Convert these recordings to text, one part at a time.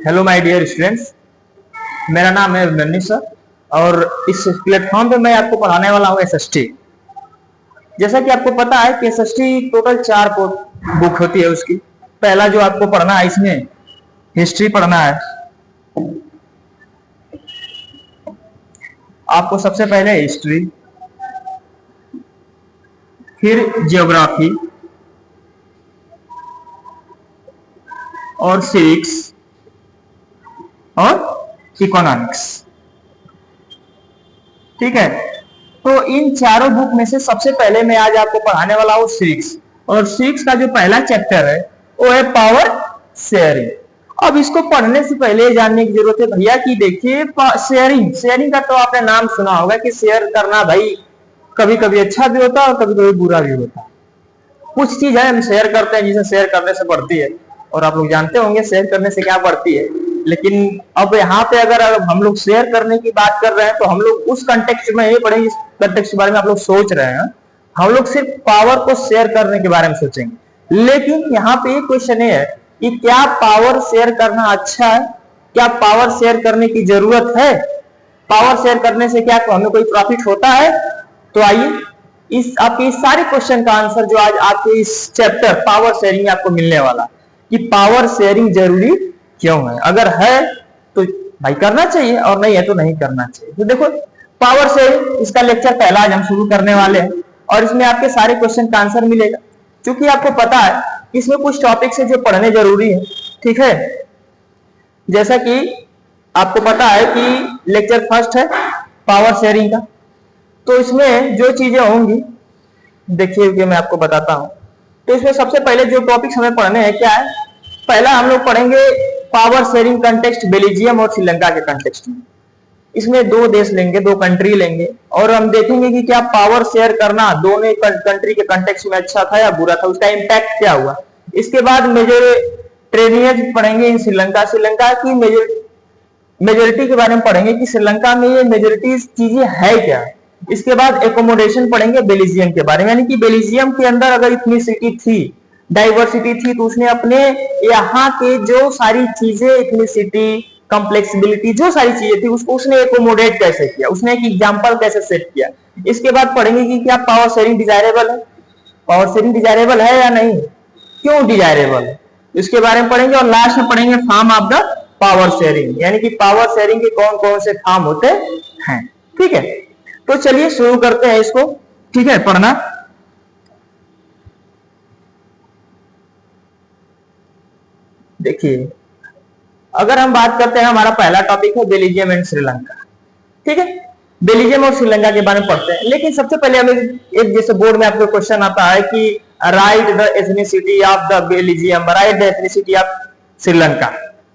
Hello my dear students, मेरा नाम है नन्नी सर और इस प्लेटफॉर्म पे मैं आपको पढ़ाने वाला हूँ एसएसटी। जैसा कि आपको पता है कि एसएसटी टोटल 4 बुक होती है उसकी। पहला जो आपको पढ़ना है इसमें हिस्ट्री पढ़ना है। आपको सबसे पहले हिस्ट्री, फिर जियोग्राफी और सिविक्स और इकोनॉमिक्स। ठीक है, तो इन चारों बुक में से सबसे पहले मैं आज आपको पढ़ाने वाला हूँ सिविक्स। और सिविक्स का जो पहला चैप्टर है वो है पावर शेयरिंग। अब इसको पढ़ने से पहले जानने की जरूरत है भैया कि देखिए शेयरिंग का तो आपने नाम सुना होगा कि शेयर करना भाई कभी कभी अच्छा भी होता है और कभी कभी बुरा भी होता है। कुछ चीज है हम शेयर करते हैं जिसे शेयर करने से बढ़ती है, और आप लोग जानते होंगे शेयर करने से क्या बढ़ती है। लेकिन अब यहाँ पे अगर हम लोग शेयर करने की बात कर रहे हैं तो हम लोग उस कंटेक्स्ट में ये पढ़ेंगे, इस कंटेक्स्ट के बारे में आप लोग सोच रहे हैं। हम लोग सिर्फ पावर को शेयर करने के बारे में सोचेंगे। लेकिन यहाँ पे एक क्वेश्चन है कि क्या पावर शेयर करना अच्छा है, क्या पावर शेयर करने की जरूरत है, पावर शेयर करने से क्या हमें कोई प्रॉफिट होता है। तो आइए इस आपके इस सारे क्वेश्चन का आंसर जो आज आपके इस चैप्टर पावर शेयरिंग आपको मिलने वाला कि पावर शेयरिंग जरूरी क्यों है। अगर है तो भाई करना चाहिए और नहीं है तो नहीं करना चाहिए। तो देखो पावर शेयरिंग इसका लेक्चर पहला आज हम शुरू करने वाले हैं और इसमें आपके सारे क्वेश्चन का आंसर मिलेगा। क्योंकि आपको पता है इसमें कुछ टॉपिक्स है जो पढ़ने जरूरी है। ठीक है, जैसा कि आपको पता है कि लेक्चर फर्स्ट है पावर शेयरिंग का, तो इसमें जो चीजें होंगी देखिए कि मैं आपको बताता हूं। तो इसमें सबसे पहले जो टॉपिक्स हमें पढ़ने हैं क्या है, पहला हम लोग पढ़ेंगे पावर शेयरिंग कंटेक्स्ट बेल्जियम और श्रीलंका के कंटेक्स्ट में। इसमें दो देश लेंगे, दो कंट्री लेंगे और हम देखेंगे कि क्या पावर शेयर करना दोनों कंट्री के कंटेक्स्ट में अच्छा था या बुरा था, उसका इम्पैक्ट क्या हुआ। इसके बाद मेजर ट्रेनियज पढ़ेंगे इन श्रीलंका की मेजोरिटी के बारे में पढ़ेंगे कि श्रीलंका में ये मेजोरिटी चीजें है क्या। इसके बाद एकोमोडेशन पढ़ेंगे बेल्जियम के बारे में, यानी कि बेल्जियम के अंदर अगर इतनी सिटी थी, डाइवर्सिटी थी, तो उसने अपने यहाँ के जो सारी चीजें इथनिसिटी, कॉम्प्लेक्सिबिलिटी, जो सारी चीजें थी उसको उसने एकोमोडेट कैसे किया, उसने एक एग्जांपल कैसे सेट किया। इसके बाद पढ़ेंगे कि क्या पावर शेयरिंग डिजायरेबल है, पावर शेयरिंग डिजायरेबल है या नहीं, क्यों डिजायरेबल है, इसके बारे में पढ़ेंगे। और लास्ट में पढ़ेंगे form of the power sharing, यानी कि पावर शेयरिंग के कौन कौन से फॉर्म होते हैं। ठीक है, तो चलिए शुरू करते हैं इसको। ठीक है, पढ़ना। देखिए अगर हम बात करते हैं, हमारा पहला टॉपिक है बेल्जियम एंड श्रीलंका। ठीक है, बेल्जियम और श्रीलंका के बारे में पढ़ते हैं। लेकिन सबसे पहले हमें एक जैसे बोर्ड में आपको क्वेश्चन आता है कि right the ethnicity of the Belgium, right the ethnicity of Sri Lanka.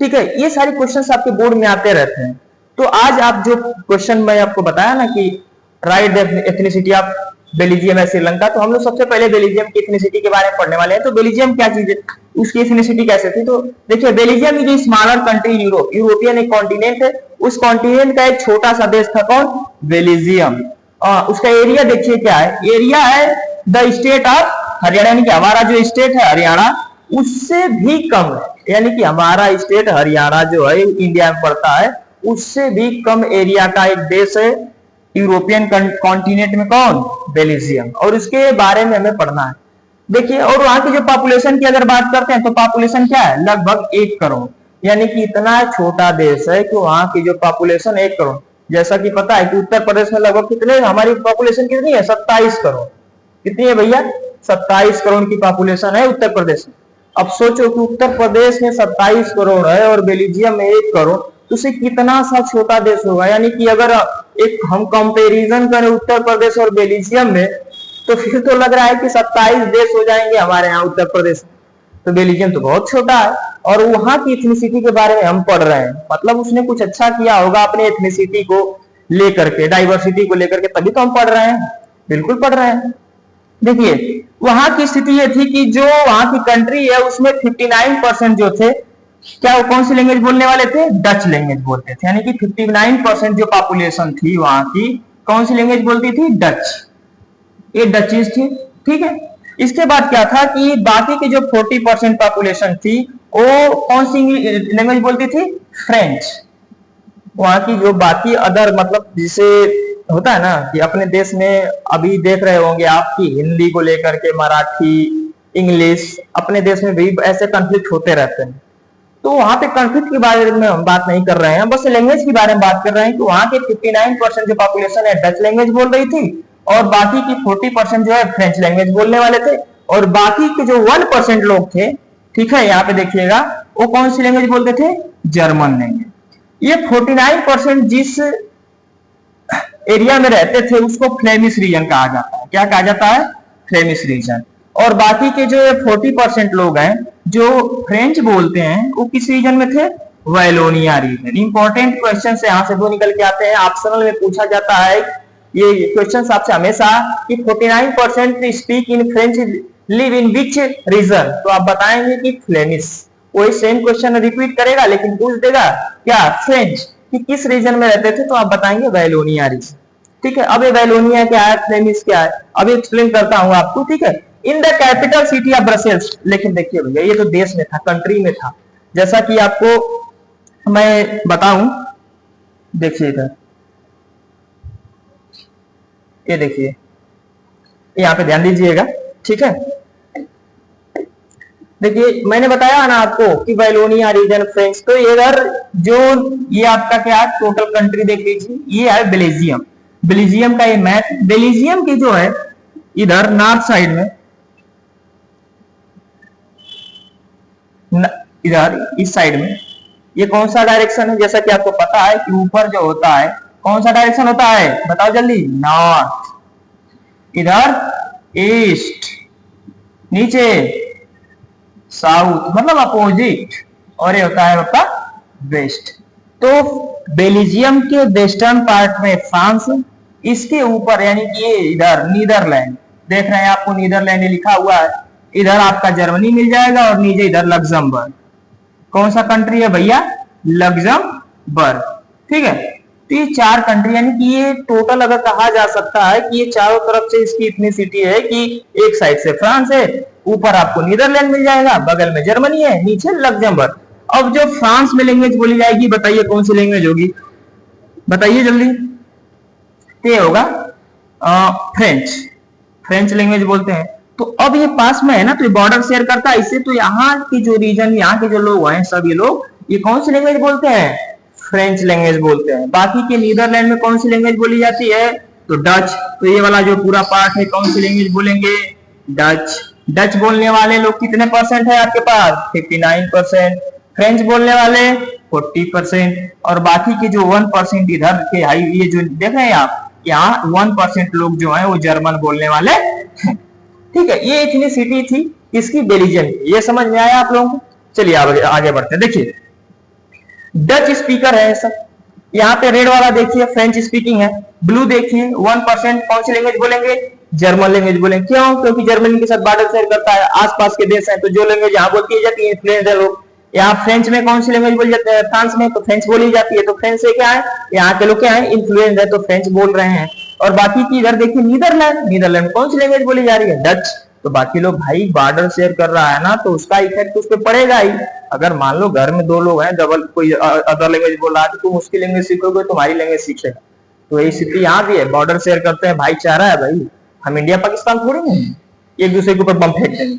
ठीक है, ये सारे क्वेश्चन आपके बोर्ड में आते रहते हैं। तो आज आप जो क्वेश्चन मैं आपको बताया ना कि right the ethnicity of Belgium है श्रीलंका, तो हम लोग सबसे पहले बेल्जियम की एथनिसिटी के बारे में पढ़ने वाले हैं। तो बेल्जियम क्या चीज है, उसकी एथनिसिटी कैसे थी। तो देखिए Belgium is a smaller country in Europe, European एक कॉन्टिनेंट है, उस कॉन्टिनेंट का एक छोटा सा देश था कौन, बेल्जियम। उसका एरिया देखिए क्या है, एरिया है द स्टेट ऑफ हरियाणा, यानी कि हमारा जो स्टेट है हरियाणा उससे भी कम है, यानी कि हमारा स्टेट हरियाणा जो है इंडिया में पड़ता है उससे भी कम एरिया का एक देश है यूरोपियन कॉन्टिनेंट में, कौन, बेल्जियम। और उसके बारे में हमें पढ़ना है। देखिए और वहां की जो पॉपुलेशन की अगर बात करते हैं तो पॉपुलेशन क्या है, लगभग 1 करोड़, यानी कि इतना छोटा देश है कि वहां की जो पॉपुलेशन 1 करोड़। जैसा कि पता है कि उत्तर प्रदेश में लगभग कितने, हमारी पॉपुलेशन कितनी है, 27 करोड़। कितनी है भैया, 27 करोड़ की पॉपुलेशन है उत्तर प्रदेश में। अब सोचो कि उत्तर प्रदेश में 27 करोड़ है और बेल्जियम में 1 करोड़, तो उसे कितना सा छोटा देश होगा। यानी कि अगर एक हम कंपैरिजन करें उत्तर प्रदेश और बेल्जियम में, तो फिर तो लग रहा है कि 27 देश हो जाएंगे हमारे यहाँ उत्तर प्रदेश में। तो बेल्जियम तो बहुत छोटा है और वहां की एथनिसिटी के बारे में हम पढ़ रहे हैं, मतलब उसने कुछ अच्छा किया होगा अपने एथनिसिटी को लेकर के, डाइवर्सिटी को लेकर के, तभी तो हम पढ़ रहे हैं, बिल्कुल पढ़ रहे हैं। देखिए वहां की स्थिति ये थी कि जो वहां की कंट्री है उसमें 59% जो थे क्या, वो कौन सी लैंग्वेज बोलने वाले थे, डच लैंग्वेज बोलते थे। यानी कि 59% जो पॉपुलेशन थी वहां की कौन सी लैंग्वेज बोलती थी, डच, ये डचीज थी। ठीक है, इसके बाद क्या था कि बाकी की जो 40% पॉपुलेशन थी वो कौन सी लैंग्वेज बोलती थी? फ्रेंच। वहां की जो बाकी अदर मतलब जिसे होता है ना कि अपने देश में अभी देख रहे होंगे आप कि हिंदी को लेकर के मराठी, इंग्लिश, अपने देश में भी ऐसे कॉन्फ्लिक्ट होते रहते हैं। तो वहां पे कॉन्फ्लिक्ट के बारे में हम बात नहीं कर रहे हैं, बस लैंग्वेज के बारे में बात कर रहे हैं कि वहां के 59% जो पॉपुलेशन है डच लैंग्वेज बोल रही थी और बाकी की 40% जो है फ्रेंच लैंग्वेज बोलने वाले थे और बाकी के जो 1% लोग थे, ठीक है, यहाँ पे देखिएगा, वो कौन सी लैंग्वेज बोलते थे? German language. ये 49% जिस एरिया में रहते थे उसको फ्लेमिश रीजन कहा जाता है। क्या कहा जाता है? Flemish region. और बाकी के जो 40% लोग हैं जो फ्रेंच बोलते हैं वो किस रीजन में थे? वैलोनिया रीजन। इंपॉर्टेंट क्वेश्चन से यहाँ से दो निकल के आते हैं, ऑप्शनल में पूछा जाता है ये क्वेश्चन आपसे हमेशा कि 49% speak in French live in which region, तो आप बताएंगे कि फ्लेमिश। वही सेम क्वेश्चन रिपीट करेगा लेकिन पूछ देगा क्या? फ्रेंच, कि किस रीजन में रहते थे, तो आप बताएंगे वैलोनिया रीजन। ठीक है, अब ये वैलोनिया क्या है, फ्लेमिश क्या है, अभी एक्सप्लेन करता हूं आपको। ठीक है, in the capital city of Brussels, लेकिन देखिए भैया ये तो देश में था, कंट्री में था, जैसा कि आपको मैं बताऊं, देखिए इधर, ये देखिए, यहाँ पे ध्यान दीजिएगा। ठीक है, देखिए मैंने बताया ना आपको कि वैलोनिया रीजन फ्रेंच, तो इधर जो ये आपका क्या टोटल कंट्री देख लीजिए, ये है बेल्जियम। बेल्जियम का ये मैप, बेल्जियम की जो है इधर नॉर्थ साइड में, इधर इस साइड में, ये कौन सा डायरेक्शन है? जैसा कि आपको पता है कि ऊपर जो होता है कौन सा डायरेक्शन होता है, बताओ जल्दी। नॉर्थ, इधर ईस्ट, नीचे साउथ, मतलब अपोजिट, और ये होता है आपका वेस्ट। तो बेल्जियम के वेस्टर्न पार्ट में फ्रांस, इसके ऊपर यानी कि ये इधर नीदरलैंड, देख रहे हैं आपको नीदरलैंड लिखा हुआ है, इधर आपका जर्मनी मिल जाएगा और नीचे इधर लग्जमबर्ग। कौन सा कंट्री है भैया? लग्जमबर्ग। ठीक है, तो ये 4 कंट्री, यानी कि ये टोटल अगर कहा जा सकता है कि ये चारों तरफ से इसकी इतनी सिटी है कि एक साइड से फ्रांस है, ऊपर आपको नीदरलैंड मिल जाएगा, बगल में जर्मनी है, नीचे लग्जमबर्ग। अब जो फ्रांस में लैंग्वेज बोली जाएगी, बताइए कौन सी लैंग्वेज होगी, बताइए जल्दी। ये होगा फ्रेंच, फ्रेंच लैंग्वेज बोलते हैं। तो अब ये पास में है ना, तो ये बॉर्डर शेयर करता है इससे, तो यहाँ की जो रीजन, यहाँ के जो लोग हैं सभी लोग, ये कौन सी लैंग्वेज बोलते हैं? फ्रेंच लैंग्वेज बोलते हैं। बाकी के नीदरलैंड में कौन सी लैंग्वेज बोली जाती है? तो डच। तो ये वाला जो पूरा पार्ट है कौन सी लैंग्वेज बोलेंगे? डच। डच बोलने वाले लोग कितने परसेंट है आपके पास? 59%। फ्रेंच बोलने वाले 40%, और बाकी के जो 1% इधर के हाई, ये जो देख रहे हैं आप, यहाँ 1% लोग जो है वो जर्मन बोलने वाले हैं। ठीक है, ये इतनी सिटी थी इसकी, बेल्जियम की। ये समझ में आया आप लोगों को? चलिए आगे बढ़ते हैं। देखिए डच स्पीकर है सब, यहाँ पे रेड वाला देखिए फ्रेंच स्पीकिंग है, ब्लू देखिए 1% कौन सी लैंग्वेज बोलेंगे? जर्मन लैंग्वेज बोलेंगे। क्यों? क्योंकि जर्मनी के साथ बॉर्डर शेयर करता है, आसपास के देश हैं, तो जो लैंग्वेज यहाँ बोलती जाती है इन्फ्लुएंस है लोग। यहाँ फ्रेंच में कौन सी लैंग्वेज बोली जाती है? फ्रांस में तो फ्रेंच बोली जाती है, तो फ्रेंच से क्या है, यहाँ के लोग क्या है, इन्फ्लुएंस है, तो फ्रेंच बोल रहे हैं। और बाकी की इधर देखिए नीदरलैंड, नीदरलैंड में कौन सी लैंग्वेज बोली जा रही है? डच। तो बाकी लोग भाई बॉर्डर शेयर कर रहा है ना, तो उसका इफेक्ट उस पर पड़ेगा ही। अगर मान लो घर में 2 लोग हैं, डबल कोई अदर लैंग्वेज बोल रहा है, तो तुम उसकी लैंग्वेज सीखोगे, तुम्हारी लैंग्वेज सीखेगा। तो यही स्थिति यहाँ भी है, बॉर्डर शेयर करते हैं, भाईचारा है भाई। हम इंडिया पाकिस्तान थोड़ी नहीं एक दूसरे के ऊपर बम फेंक देंगे,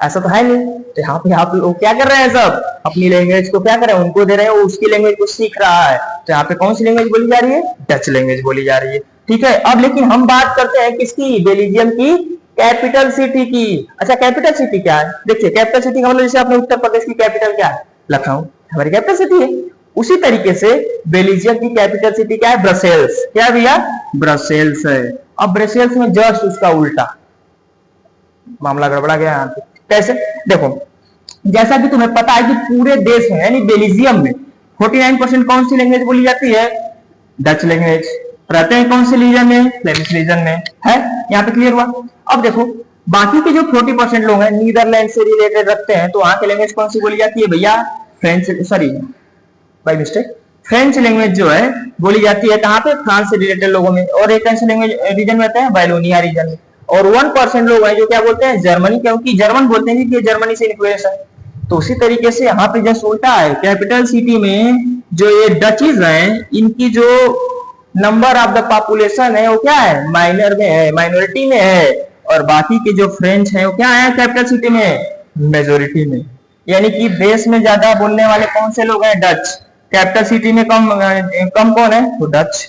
ऐसा तो है नहीं। तो यहाँ पे आप लोग क्या कर रहे हैं, सब अपनी लैंग्वेज को क्या कर रहे हैं, उनको दे रहे हैं, वो उसकी लैंग्वेज को सीख रहा है। तो यहाँ पे कौन सी लैंग्वेज बोली जा रही है? डच लैंग्वेज बोली जा रही है। ठीक है, अब लेकिन हम बात करते हैं किसकी? बेल्जियम की कैपिटल सिटी की। अच्छा, कैपिटल सिटी क्या है? देखिए कैपिटल सिटी का मतलब जैसे अपने उत्तर प्रदेश की कैपिटल क्या है? लखनऊ, हमारी कैपिटल सिटी है। उसी तरीके से बेल्जियम की कैपिटल सिटी क्या है? ब्रसेल्स। क्या भैया? ब्रसेल्स है। अब ब्रसेल्स में जस्ट उसका उल्टा मामला गड़बड़ा गया यहाँ पे। कैसे? देखो, जैसा कि तुम्हें पता है कि पूरे देश में यानी बेल्जियम में 49% कौन सी लैंग्वेज बोली जाती है? Dutch language. रहते हैं कौन से रीजन में? फ्लेमिश रीजन में है। यहाँ पे क्लियर हुआ? अब देखो बाकी के जो 40% लोग हैं नीदरलैंड से रिलेटेड रखते हैं, तो वहां की लैंग्वेज कौन सी बोली जाती है भैया? French, sorry by mistake, French language जो है बोली जाती है कहाँ पे? फ्रांस से रिलेटेड लोगों में। और एक ऐसे लैंग्वेज रीजन में रहते हैं वैलोनिया रीजन में। और 1% लोग हैं जो क्या बोलते हैं? जर्मनी, क्योंकि जर्मन बोलते हैं कि जर्मनी से इन्फ्लुएंस है। तो उसी तरीके से यहाँ पे जस्ट उल्टा है, कैपिटल सिटी में जो ये डचीज हैं, इनकी जो नंबर ऑफ द पॉपुलेशन है वो क्या है, माइनर में है, माइनॉरिटी में है, और बाकी के जो फ्रेंच हैं वो क्या है कैपिटल सिटी में, मेजोरिटी में। यानी कि देश में ज्यादा बोलने वाले कौन से लोग हैं, डच। कैपिटल सिटी में कम कम कौन है, तो डच।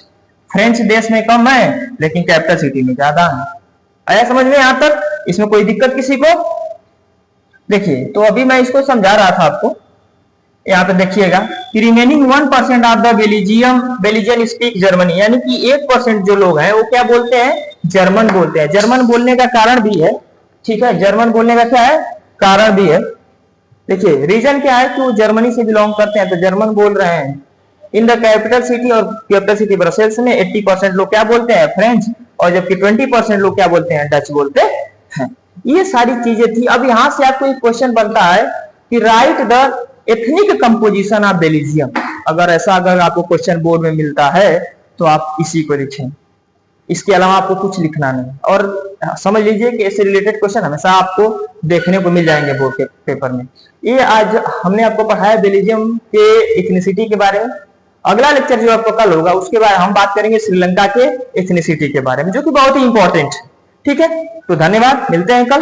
फ्रेंच देश में कम है लेकिन कैपिटल सिटी में ज्यादा है। आया समझ में यहां तक, इसमें कोई दिक्कत किसी को? देखिए, तो अभी मैं इसको समझा रहा था आपको, यहाँ पे देखिएगा कि remaining 1% of the Belgian speak Germany, यानी कि 1% जो लोग हैं वो क्या बोलते हैं, जर्मन बोलते हैं। जर्मन बोलने का कारण भी है, ठीक है, जर्मन बोलने का क्या है, कारण भी है। देखिए रीजन क्या है कि वो जर्मनी से बिलोंग करते हैं, तो जर्मन बोल रहे हैं। इन द कैपिटल सिटी, और कैपिटल सिटी ब्रसेल्स में 80% लोग क्या बोलते हैं, फ्रेंच, और जबकि 20% लोग क्या बोलते हैं, डच बोलते हैं। ये सारी चीजें थी। अब यहां से आपको एक क्वेश्चन बनता है कि right the ethnic composition of Belgium. अगर आपको क्वेश्चन बोर्ड में मिलता है तो आप इसी को लिखें, इसके अलावा आपको कुछ लिखना नहीं। और समझ लीजिए कि इससे रिलेटेड क्वेश्चन हमेशा आपको देखने को मिल जाएंगे बोर्ड के पेपर में। ये आज हमने आपको पढ़ाया बेल्जियम के एथनिसिटी के बारे में। अगला लेक्चर जो आपको कल होगा उसके बारे में हम बात करेंगे श्रीलंका के एथनिसिटी के बारे में, जो कि बहुत ही इंपॉर्टेंट है। ठीक है, तो धन्यवाद, मिलते हैं कल।